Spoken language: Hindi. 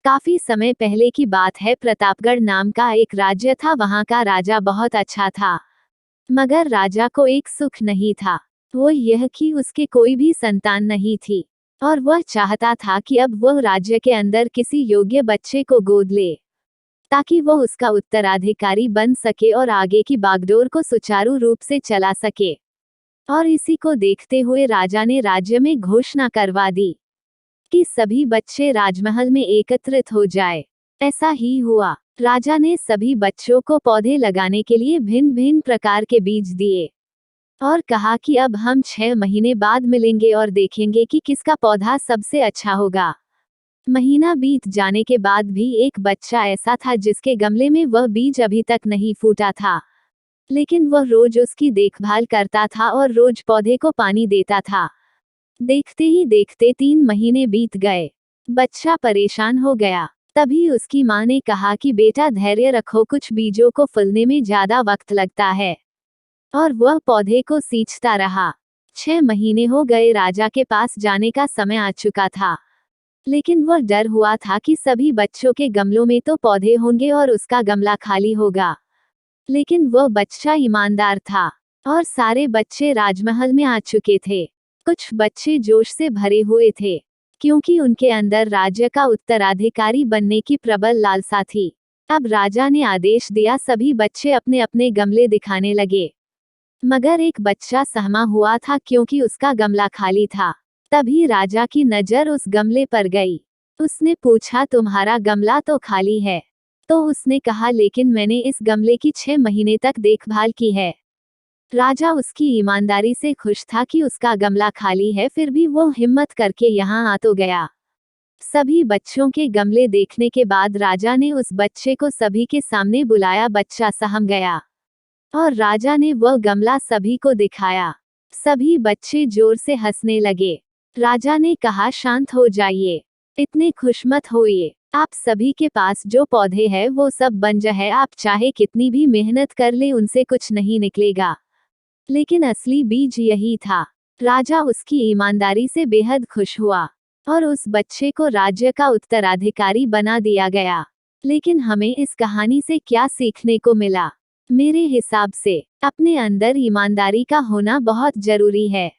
काफी समय पहले की बात है। प्रतापगढ़ नाम का एक राज्य था। वहां का राजा बहुत अच्छा था, मगर राजा को एक सुख नहीं था। वो यह कि उसके कोई भी संतान नहीं थी, और वह चाहता था कि अब वह राज्य के अंदर किसी योग्य बच्चे को गोद ले, ताकि वह उसका उत्तराधिकारी बन सके और आगे की बागडोर को सुचारू रूप से चला सके। और इसी को देखते हुए राजा ने राज्य में घोषणा करवा दी कि सभी बच्चे राजमहल में एकत्रित हो जाए। ऐसा ही हुआ। राजा ने सभी बच्चों को पौधे लगाने के लिए भिन्न भिन्न प्रकार के बीज दिए और कहा कि अब हम 6 महीने बाद मिलेंगे और देखेंगे कि किसका पौधा सबसे अच्छा होगा। महीना बीत जाने के बाद भी एक बच्चा ऐसा था जिसके गमले में वह बीज अभी तक नहीं फूटा था, लेकिन वह रोज उसकी देखभाल करता था और रोज पौधे को पानी देता था। देखते ही देखते 3 महीने बीत गए। बच्चा परेशान हो गया। तभी उसकी माँ ने कहा कि बेटा धैर्य रखो, कुछ बीजों को फूलने में ज्यादा वक्त लगता है। और वह पौधे को सींचता रहा। 6 महीने हो गए। राजा के पास जाने का समय आ चुका था, लेकिन वह डर हुआ था कि सभी बच्चों के गमलों में तो पौधे होंगे और उसका गमला खाली होगा। लेकिन वह बच्चा ईमानदार था और सारे बच्चे राजमहल में आ चुके थे। कुछ बच्चे जोश से भरे हुए थे, क्योंकि उनके अंदर राज्य का उत्तराधिकारी बनने की प्रबल लालसा थी। अब राजा ने आदेश दिया, सभी बच्चे अपने अपने गमले दिखाने लगे। मगर एक बच्चा सहमा हुआ था क्योंकि उसका गमला खाली था। तभी राजा की नजर उस गमले पर गई। उसने पूछा, तुम्हारा गमला तो खाली है? तो उसने कहा, लेकिन मैंने इस गमले की 6 महीने तक देखभाल की है। राजा उसकी ईमानदारी से खुश था कि उसका गमला खाली है, फिर भी वो हिम्मत करके यहाँ आ तो गया। सभी बच्चों के गमले देखने के बाद राजा ने उस बच्चे को सभी के सामने बुलाया। बच्चा सहम गया और राजा ने वह गमला सभी को दिखाया। सभी बच्चे जोर से हंसने लगे। राजा ने कहा, शांत हो जाइए, इतने खुश मत होइए। आप सभी के पास जो पौधे हैं वो सब बंजर है। आप चाहे कितनी भी मेहनत कर ले, उनसे कुछ नहीं निकलेगा। लेकिन असली बीज यही था। राजा उसकी ईमानदारी से बेहद खुश हुआ और उस बच्चे को राज्य का उत्तराधिकारी बना दिया गया। लेकिन हमें इस कहानी से क्या सीखने को मिला? मेरे हिसाब से अपने अंदर ईमानदारी का होना बहुत जरूरी है।